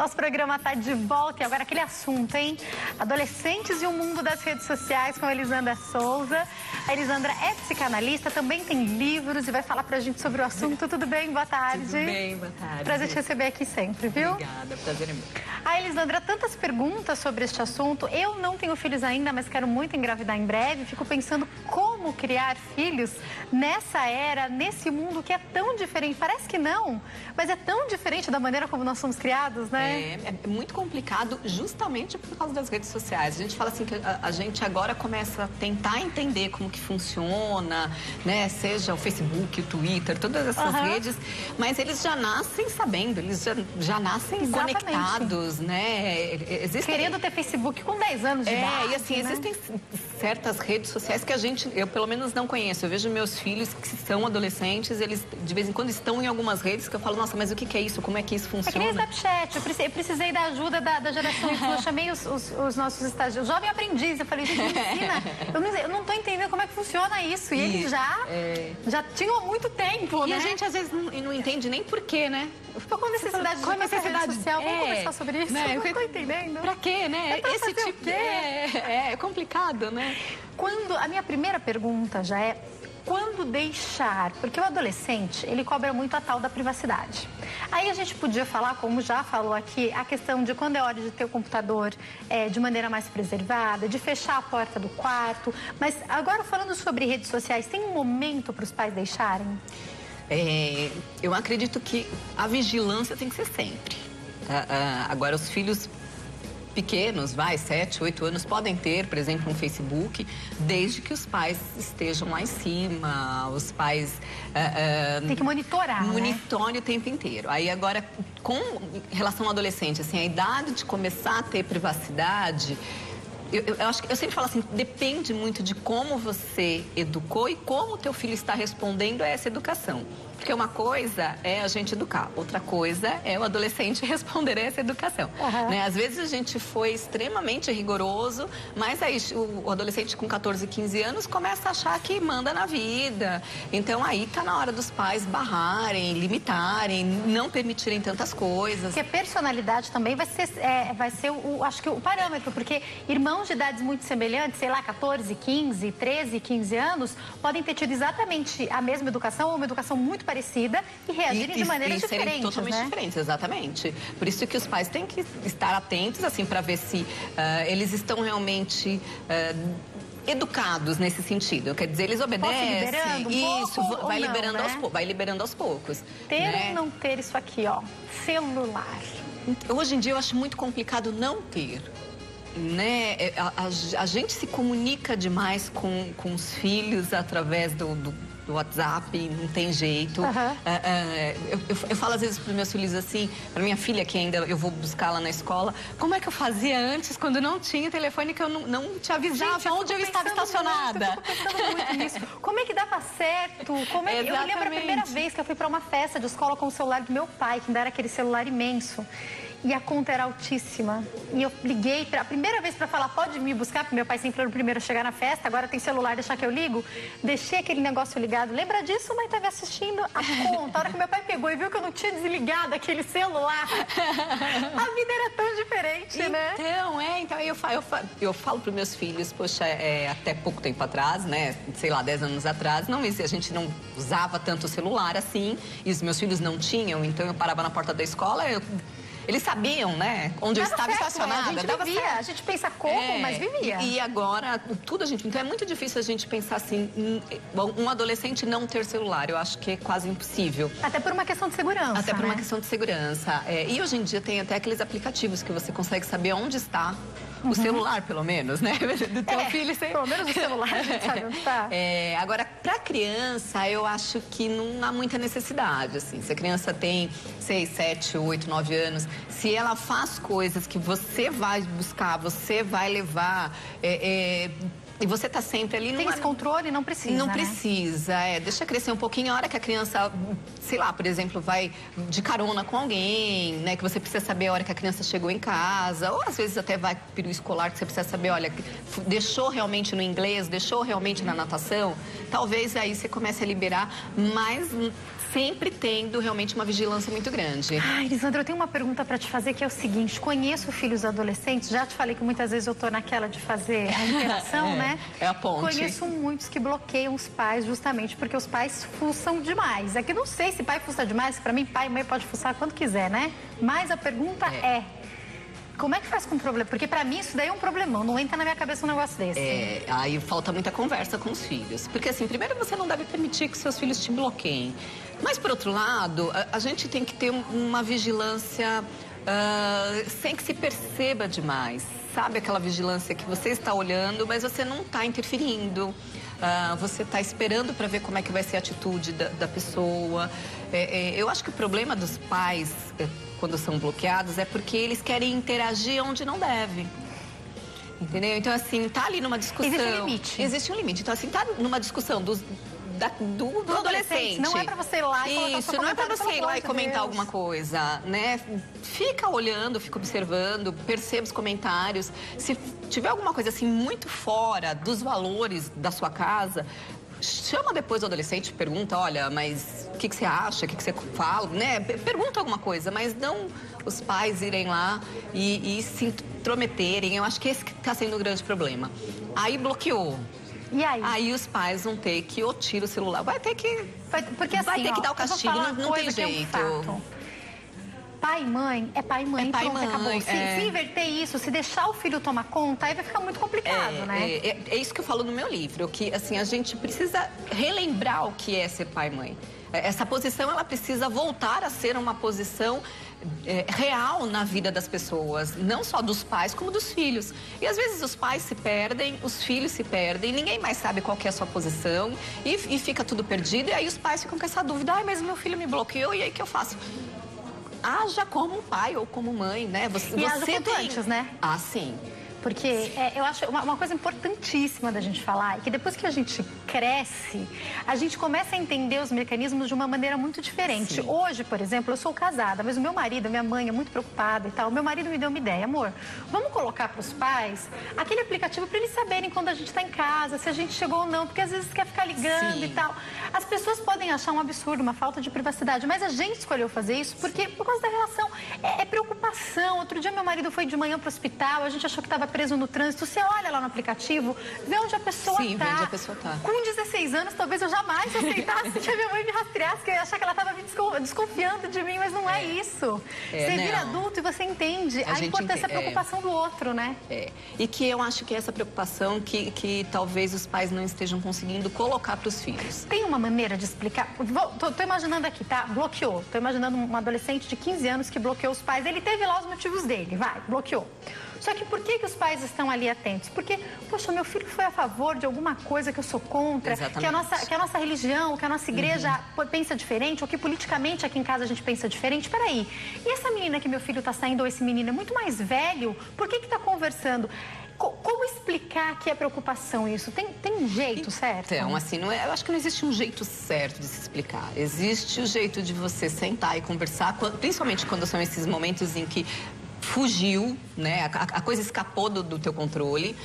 Nosso programa está de volta e agora aquele assunto, hein? Adolescentes e o mundo das redes sociais com a Elisandra Souza. A Elisandra é psicanalista, também tem livros e vai falar pra gente sobre o assunto. Tudo bem? Boa tarde. Tudo bem, boa tarde. Prazer te receber aqui sempre, viu? Obrigada, prazer é meu. A Elisandra, tantas perguntas sobre este assunto. Eu não tenho filhos ainda, mas quero muito engravidar em breve. Fico pensando como criar filhos nessa era, nesse mundo que é tão diferente. Parece que não, mas é tão diferente da maneira como nós somos criados, né? É muito complicado justamente por causa das redes sociais. A gente fala assim que a gente agora começa a tentar entender como que funciona, né? Seja o Facebook, o Twitter, todas essas redes, mas eles já nascem sabendo, eles já nascem conectados, né? Querendo ter Facebook com 10 anos de idade, e assim, existem certas redes sociais que eu pelo menos não conheço. Eu vejo meus filhos que são adolescentes, eles de vez em quando estão em algumas redes que eu falo, nossa, mas o que é isso? Como é que isso funciona? É que nem Snapchat, eu precisei da ajuda da geração Y, eu chamei os nossos estagiários, jovem aprendiz, eu falei, gente, me ensina, eu não tô entendendo como é que funciona isso, e eles já tinham há muito tempo, né? E a gente às vezes não entende nem por quê, né? Qual necessidade de rede social? Vamos conversar sobre isso? Né? Eu não tô entendendo. Pra quê, né? Esse tipo é complicado, né? A minha primeira pergunta já é quando deixar? Porque o adolescente, ele cobra muito a tal da privacidade. Aí a gente podia falar, como já falou aqui, a questão de quando é hora de ter o computador de maneira mais preservada, de fechar a porta do quarto. Mas agora falando sobre redes sociais, tem um momento para os pais deixarem? Eu acredito que a vigilância tem que ser sempre. Agora, os filhos pequenos, 7, 8 anos, podem ter, por exemplo, um Facebook, desde que os pais estejam lá em cima, os pais... tem que monitorar, Monitore o tempo inteiro. Aí agora, com relação ao adolescente, assim, a idade de começar a ter privacidade... Eu sempre falo assim, depende muito de como você educou e como o teu filho está respondendo a essa educação. Porque uma coisa é a gente educar, outra coisa é o adolescente responder a essa educação. Né? Às vezes a gente foi extremamente rigoroso, mas aí o adolescente com 14, 15 anos começa a achar que manda na vida. Então aí tá na hora dos pais barrarem, limitarem, não permitirem tantas coisas. Porque a personalidade também vai ser acho que o parâmetro, porque irmãos de idades muito semelhantes, sei lá, 14, 15, 13, 15 anos, podem ter tido exatamente a mesma educação ou uma educação muito parecida e reagirem de maneiras diferentes, serem totalmente diferentes, exatamente. Por isso que os pais têm que estar atentos, assim, para ver se eles estão realmente... educados nesse sentido, quer dizer, eles obedecem. Liberando Vai liberando aos poucos. Ter ou não ter isso aqui, ó, celular. Hoje em dia eu acho muito complicado não ter. Né? A gente se comunica demais com os filhos através do WhatsApp, não tem jeito. Eu falo às vezes para os meus filhos assim, para minha filha que ainda eu vou buscar lá na escola, como é que eu fazia antes quando não tinha telefone, que eu não te avisava onde eu estava estacionada. Eu fico pensando muito nisso. Como é que dava certo? Eu lembro a primeira vez que eu fui para uma festa de escola com o celular do meu pai, que ainda era aquele celular imenso. E a conta era altíssima. E eu liguei a primeira vez para falar, pode me buscar, porque meu pai sempre foi o primeiro a chegar na festa, agora tem celular, deixar que eu ligo. Deixei aquele negócio ligado. Lembra disso? Mãe estava assistindo a conta. A hora que meu pai pegou e viu que eu não tinha desligado aquele celular. A vida era tão diferente, né? Então eu falo para os meus filhos, poxa, até pouco tempo atrás, né? Sei lá, 10 anos atrás, a gente não usava tanto o celular assim, e os meus filhos não tinham, então eu parava na porta da escola, eles sabiam, né? Onde eu estava estacionada. A gente vivia, a gente pensa como, mas vivia. E agora, tudo a gente... Então é muito difícil a gente pensar assim, um adolescente não ter celular. Eu acho que é quase impossível. Até por uma questão de segurança, Até por uma questão de segurança. E hoje em dia tem até aqueles aplicativos que você consegue saber onde está o celular, pelo menos, né? Do teu filho. Pelo menos o celular, a gente sabe onde está. Agora, para criança, eu acho que não há muita necessidade, assim. Se a criança tem 6, 7, 8, 9 anos, se ela faz coisas que você vai buscar, você vai levar... E você tá sempre ali... Tem esse controle, não precisa, Não precisa, deixa crescer um pouquinho. A hora que a criança, sei lá, por exemplo, vai de carona com alguém, né? Que você precisa saber a hora que a criança chegou em casa. Ou às vezes até vai para o escolar, que você precisa saber, olha, deixou realmente no inglês, deixou realmente na natação. Talvez aí você comece a liberar, mas sempre tendo realmente uma vigilância muito grande. Ai, Lisandra, eu tenho uma pergunta para te fazer que é o seguinte: conheço filhos adolescentes, já te falei que muitas vezes eu tô naquela de fazer a interação, né? É a ponte. Conheço muitos que bloqueiam os pais justamente porque os pais fuçam demais. É que não sei se pai fuça demais, para mim pai e mãe pode fuçar quando quiser, né? Mas a pergunta é como é que faz com o problema? Porque pra mim isso daí é um problemão, não entra na minha cabeça um negócio desse. Aí falta muita conversa com os filhos. Porque assim, primeiro você não deve permitir que seus filhos te bloqueiem. Mas por outro lado, a gente tem que ter uma vigilância sem que se perceba demais. Sabe aquela vigilância que você está olhando, mas você não está interferindo. Você está esperando para ver como é que vai ser a atitude da pessoa. Eu acho que o problema dos pais, quando são bloqueados, é porque eles querem interagir onde não devem. Entendeu? Então, assim, tá ali numa discussão... Existe um limite. Existe um limite. Então, assim, tá numa discussão do adolescente. Não é pra você ir lá e colocar Isso, não é pra você ir lá e comentar alguma coisa, né? Fica olhando, fica observando, perceba os comentários. Se tiver alguma coisa assim muito fora dos valores da sua casa, chama depois o adolescente, pergunta, olha, mas o que você acha, o que você fala, né? Pergunta alguma coisa, mas não os pais irem lá e se intrometerem. Eu acho que esse que tá sendo o grande problema. Aí bloqueou. E aí? Aí os pais vão ter que ou tira o celular, vai ter que porque, assim, vai ter que dar o castigo, não tem jeito. Pai e mãe é pai e mãe, pai pronto, mãe, acabou. Se inverter isso, se deixar o filho tomar conta, aí vai ficar muito complicado, né? É isso que eu falo no meu livro, que assim, a gente precisa relembrar o que é ser pai e mãe. Essa posição, ela precisa voltar a ser uma posição real na vida das pessoas, não só dos pais, como dos filhos. E às vezes os pais se perdem, os filhos se perdem, ninguém mais sabe qual que é a sua posição e fica tudo perdido. E aí os pais ficam com essa dúvida, ai, mas meu filho me bloqueou, e aí o que eu faço? Haja como pai ou como mãe, né? E haja quanto antes, né? Ah, sim. Porque eu acho uma coisa importantíssima da gente falar é que depois que a gente cresce, a gente começa a entender os mecanismos de uma maneira muito diferente. Sim. Hoje, por exemplo, eu sou casada, mas o meu marido, a minha mãe é muito preocupada e tal. O meu marido me deu uma ideia, amor, vamos colocar para os pais aquele aplicativo para eles saberem quando a gente está em casa, se a gente chegou ou não, porque às vezes quer ficar ligando Sim. e tal. As pessoas podem achar um absurdo, uma falta de privacidade, mas a gente escolheu fazer isso porque por causa da relação. É preocupação. Outro dia meu marido foi de manhã para o hospital, a gente achou que estava preso no trânsito. Você olha lá no aplicativo, vê onde a pessoa tá. Sim, vê onde a pessoa tá. Com 16 anos, talvez eu jamais aceitasse que a minha mãe me rastreasse, que eu ia achar que ela estava desconfiando de mim, mas não é isso. Você vira adulto e você entende a importância, a preocupação do outro, né? E que eu acho que é essa preocupação que talvez os pais não estejam conseguindo colocar para os filhos. Tem uma maneira de explicar? Tô imaginando aqui, tá? Bloqueou. Tô imaginando um adolescente de 15 anos que bloqueou os pais. Ele teve lá os motivos dele, bloqueou. Só que por que os pais estão ali atentos? Porque, poxa, meu filho foi a favor de alguma coisa que eu sou contra, que a nossa religião, que a nossa igreja pensa diferente, ou que politicamente aqui em casa a gente pensa diferente. Peraí, e essa menina que meu filho está saindo, ou esse menino é muito mais velho, por que está conversando? Como explicar que é preocupação isso? Tem um jeito certo? Então, assim, eu acho que não existe um jeito certo de se explicar. Existe o jeito de você sentar e conversar, principalmente quando são esses momentos em que fugiu, né? A coisa escapou do teu controle,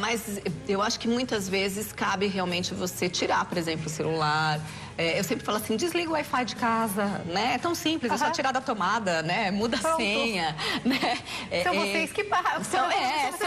mas eu acho que muitas vezes cabe realmente você tirar, por exemplo, o celular. Eu sempre falo assim, desliga o Wi-Fi de casa, né? É tão simples, é só tirar da tomada, né? Muda a senha, né? São vocês que pagam. São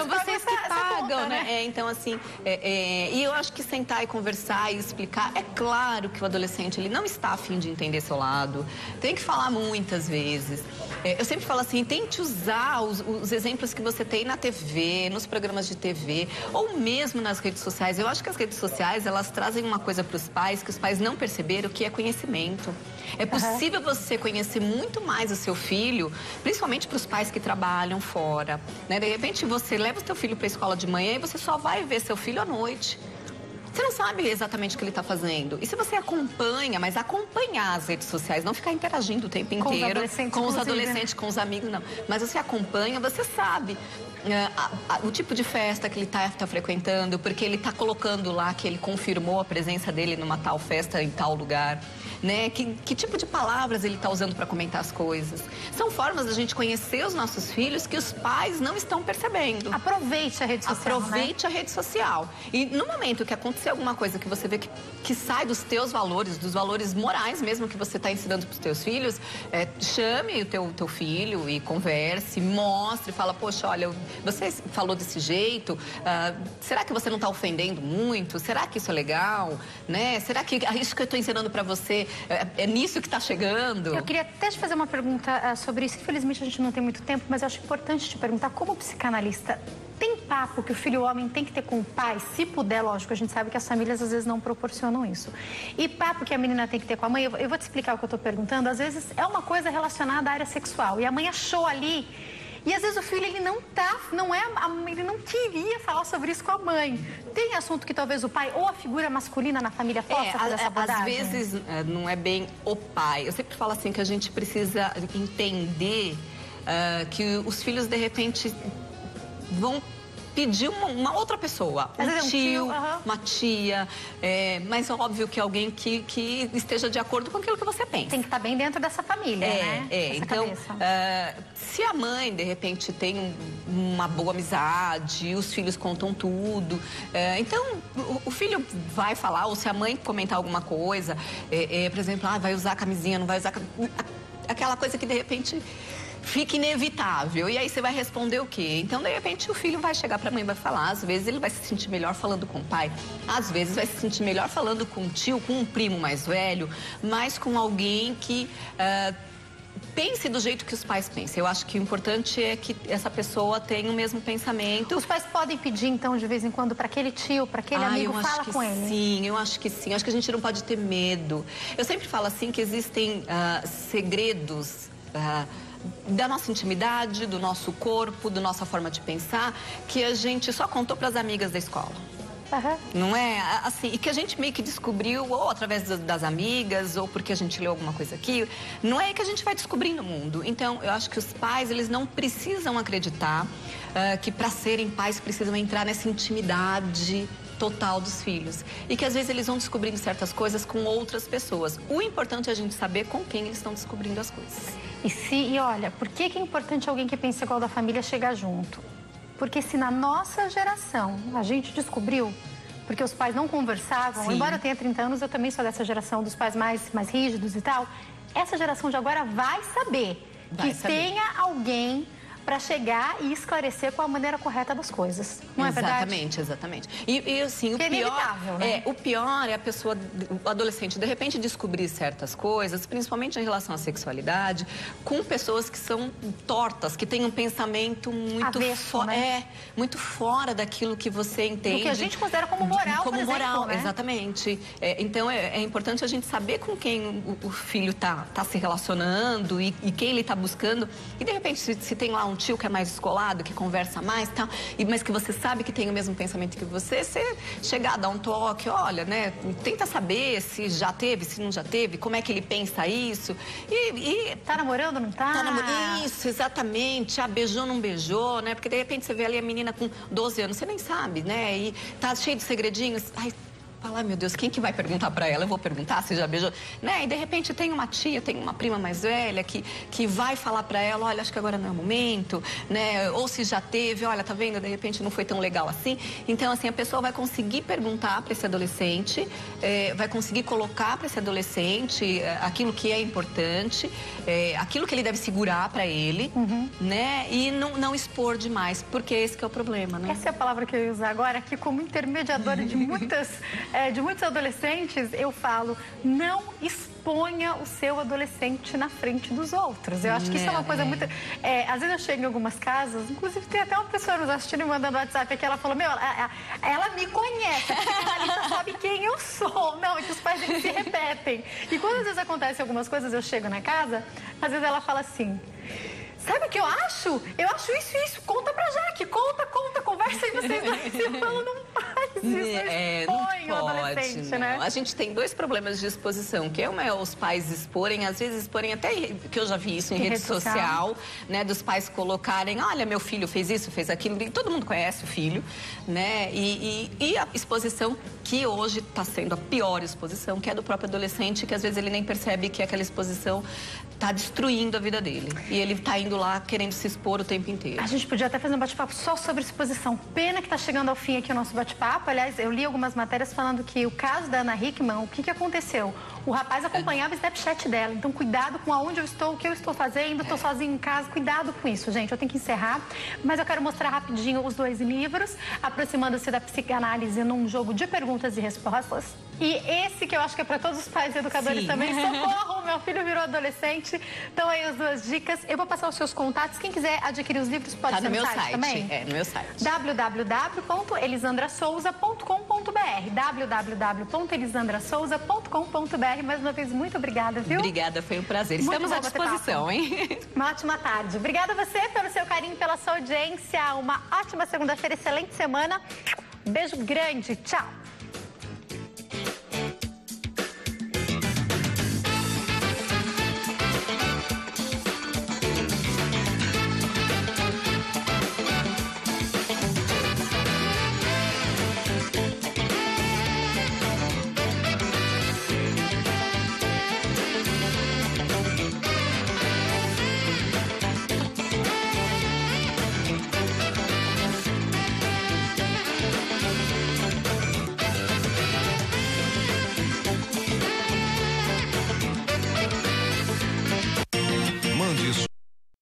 vocês que pagam, né? Então, assim, e eu acho que sentar e conversar e explicar, é claro que o adolescente, ele não está a fim de entender seu lado, tem que falar muitas vezes. Eu sempre falo assim, tente usar os exemplos que você tem na TV, nos programas de TV, ou mesmo nas redes sociais. Eu acho que as redes sociais, elas trazem uma coisa para os pais que os pais não perceberam, o que é conhecimento. É possível você conhecer muito mais o seu filho, principalmente para os pais que trabalham fora, né? De repente você leva o seu filho para a escola de manhã e você só vai ver seu filho à noite. Você não sabe exatamente o que ele está fazendo. E se você acompanha, mas acompanhar as redes sociais, não ficar interagindo o tempo inteiro com os adolescentes, com os amigos, não. Mas você acompanha, você sabe o tipo de festa que ele está frequentando, porque ele está colocando lá que ele confirmou a presença dele numa tal festa em tal lugar, né? Que tipo de palavras ele está usando para comentar as coisas. São formas da gente conhecer os nossos filhos que os pais não estão percebendo. Aproveite a rede social, Aproveite a rede social. E no momento que acontecer acontecer alguma coisa que você vê que sai dos teus valores, dos valores morais mesmo que você está ensinando para os teus filhos, chame o teu filho e converse, mostre, fala, poxa, olha, você falou desse jeito, será que você não está ofendendo muito? Será que isso é legal? Né? Será que isso que eu estou ensinando para você é nisso que está chegando? Eu queria até te fazer uma pergunta sobre isso. Infelizmente a gente não tem muito tempo, mas eu acho importante te perguntar, como psicanalista, tem papo que o filho homem tem que ter com o pai? Se puder, lógico, a gente sabe que as famílias às vezes não proporcionam isso. E papo que a menina tem que ter com a mãe, eu vou te explicar o que eu estou perguntando, às vezes é uma coisa relacionada à área sexual. E a mãe achou ali, e às vezes o filho, ele ele não queria falar sobre isso com a mãe. Tem assunto que talvez o pai ou a figura masculina na família possa fazer essa abordagem? Às vezes não é bem o pai. Eu sempre falo assim que a gente precisa entender que os filhos, de repente, vão pedir uma outra pessoa, um tio, uma tia, mas é óbvio que alguém que esteja de acordo com aquilo que você pensa. Tem que estar bem dentro dessa família, né? Então, se a mãe, de repente, tem uma boa amizade, os filhos contam tudo, então o filho vai falar, ou se a mãe comentar alguma coisa, por exemplo, vai usar camisinha, não vai usar aquela coisa que, de repente, fica inevitável. E aí você vai responder o quê? Então, de repente, o filho vai chegar para a mãe e vai falar. Às vezes ele vai se sentir melhor falando com o pai. Às vezes vai se sentir melhor falando com um tio, com um primo mais velho, mas com alguém que pense do jeito que os pais pensam. Eu acho que o importante é que essa pessoa tenha o mesmo pensamento. Os pais podem pedir, então, de vez em quando, para aquele tio, para aquele amigo, fala com ele? Sim, eu acho que sim. Eu acho que a gente não pode ter medo. Eu sempre falo assim que existem segredos da nossa intimidade, do nosso corpo, da nossa forma de pensar, que a gente só contou para as amigas da escola. Não é? Assim, e que a gente meio que descobriu, ou através das amigas, ou porque a gente leu alguma coisa aqui. Não é aí que a gente vai descobrindo o mundo. Então, eu acho que os pais, eles não precisam acreditar que para serem pais precisam entrar nessa intimidade total dos filhos. E que às vezes eles vão descobrindo certas coisas com outras pessoas. O importante é a gente saber com quem eles estão descobrindo as coisas. E olha, por que é importante alguém que pensa igual da família chegar junto? Porque se na nossa geração a gente descobriu, porque os pais não conversavam, sim, embora eu tenha 30 anos, eu também sou dessa geração dos pais mais rígidos e tal, essa geração de agora vai saber que tenha alguém para chegar e esclarecer qual a maneira correta das coisas. Não é verdade? Exatamente. E assim, o pior, né? O pior é a pessoa, o adolescente, de repente descobrir certas coisas, principalmente em relação à sexualidade, com pessoas que são tortas, que têm um pensamento muito muito fora daquilo que você entende. O que a gente considera como moral, como por exemplo, moral, né? Exatamente. Então é importante a gente saber com quem o filho tá se relacionando e quem ele tá buscando. E de repente, se tem lá um tio que é mais descolado, que conversa mais, tal, mas que você sabe que tem o mesmo pensamento que você chegar, dar um toque, olha, né, tenta saber se já teve, se não já teve, como é que ele pensa isso. Tá namorando, não tá? Tá namorando, isso, exatamente. Beijou, não beijou, né? Porque de repente você vê ali a menina com 12 anos, você nem sabe, né? E tá cheio de segredinhos. Fala, meu Deus, quem que vai perguntar pra ela? Eu vou perguntar se já beijou, né? E de repente tem uma tia, tem uma prima mais velha que vai falar pra ela, olha, acho que agora não é o momento, né? Ou se já teve, olha, tá vendo? De repente não foi tão legal assim. Então, assim, a pessoa vai conseguir perguntar pra esse adolescente, vai conseguir colocar pra esse adolescente aquilo que é importante, aquilo que ele deve segurar pra ele, né? E não expor demais, porque esse que é o problema, né? Essa é a palavra que eu ia usar agora, aqui como intermediadora de muitos adolescentes, eu falo, não exponha o seu adolescente na frente dos outros. Eu acho que isso é uma coisa muito... às vezes eu chego em algumas casas, inclusive tem até uma pessoa nos assistindo e mandando WhatsApp aqui, ela falou, ela me conhece, a psicanalista sabe quem eu sou. Não, é que os pais eles se repetem. E quando às vezes acontecem algumas coisas, eu chego na casa, às vezes ela fala assim... Sabe o que eu acho? Eu acho isso e isso. Conta pra Jaque. Conta, conversa aí vocês dois. Eu falo, não faz isso. Expõe o adolescente, né? A gente tem dois problemas de exposição, que uma é os pais exporem, às vezes exporem até, que eu já vi isso em rede social, né? Dos pais colocarem, olha, meu filho fez isso, fez aquilo. E todo mundo conhece o filho, né? E a exposição que hoje está sendo a pior exposição, que é do próprio adolescente, que às vezes ele nem percebe que aquela exposição tá destruindo a vida dele. E ele tá indo lá querendo se expor o tempo inteiro. A gente podia até fazer um bate-papo só sobre exposição. Pena que tá chegando ao fim aqui o nosso bate-papo. Aliás, eu li algumas matérias falando que o caso da Ana Hickman, o que aconteceu? O rapaz acompanhava o Snapchat dela. Então, cuidado com aonde eu estou, o que eu estou fazendo. Estou sozinho em casa. Cuidado com isso, gente. Eu tenho que encerrar. Mas eu quero mostrar rapidinho os 2 livros, aproximando-se da psicanálise num jogo de perguntas e respostas. E esse que eu acho que é para todos os pais e educadores também. Socorro, meu filho virou adolescente. Então, aí as 2 dicas. Eu vou passar os seus contatos. Quem quiser adquirir os livros, pode ser no meu site também? É, no meu site. www.elisandrasouza.com.br www.elisandrasouza.com.br. Mais uma vez, muito obrigada, viu? Obrigada, foi um prazer. Muito Estamos à disposição, hein? Uma ótima tarde. Obrigada a você pelo seu carinho, pela sua audiência. Uma ótima segunda-feira, excelente semana. Beijo grande. Tchau.